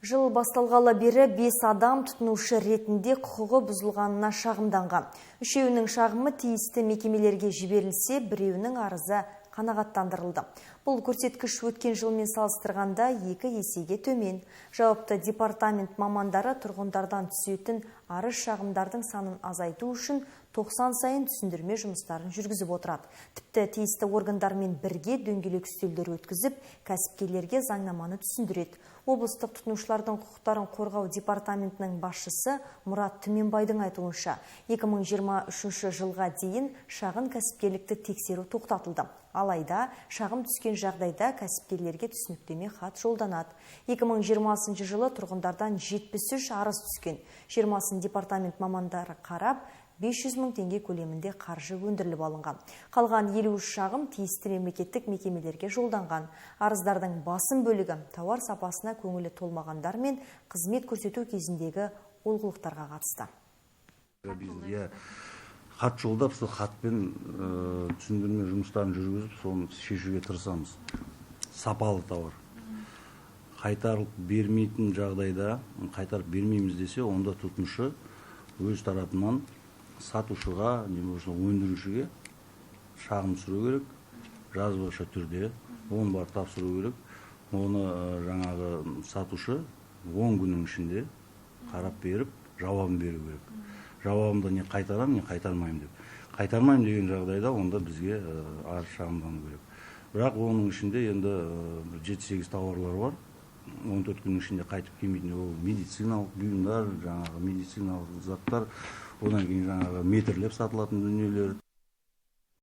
Жыл басталғалы бері 5 адам тұтынушы ретінде құқығы бұзылғанына шағымданған. Үшеуінің шағымы тиісті мекемелерге жіберілсе, біреуінің арызы қанағаттандырылды. Бұл көрсеткіш өткен жылмен салыстырғанда 2 есеге төмен. Жауапты департамент мамандары тұрғындардан түсетін арыз шағымдардың санын азайту үшін 90 сайын түсіндірме жұмыстарын жүргізіп отырады. Тіпті тиісті органдармен бірге дөңгелек үстелдер өткізіп, кәсіпкерлерге заңнаманы түсіндіреді. Облыстық тұтынушылардың құқықтарын қорғау департаментінің басшысы Мұрат Түменбайдың айтуынша, 2023 жылға дейін шағын кәсіпкерлікті тексеру тоқтатылды. Алайда шағым түскен жағдайда кәсіпкерлерге түсініктеме хат жолданады. 2020 жылы тұрғындардан 73 арыз түскен. 20 департамент мамандары қарап, 500 мың теңге көлемінде қаржы өндіріліп алынған. Қалған 53 шағым тиісті мемлекеттік мекемелерге жолданған. Арыздардың басым бөлігі тауар сапасына көңілі толмағандар мен қызмет көрсету кезіндегі олқылықтарға қатысты. Біз хат жолдап, сол хатпен түсіндірме жұмыстарын жүргізіп, соны шешуге тырысамыз. Сапалы тауар. Қайтарылып бермейтін жағдайда, қайтарып бермейміз десе, онда тұтынушы өз тарапынан сатушыға, немесе өндірушіге шағым түсіру керек, жазбаша түрде, оны бар тапсыру керек. Оны жаңағы сатушы 10 күннің ішінде қарап беріп, жауабын беру керек. Жауабымда не қайтарам, не қайтармайым деп. Қайтармайым деген жағдайда онда бізге арыз шағымдану керек. Бірақ оның ішінде енді 7-8 тауарлар бар. 14 күннің ішінде қайтып келмейтін, ол медициналық бұйымдар, жаңағы медициналық заттар, одан кейін жаңағы метрлеп сатылатын дүниелер.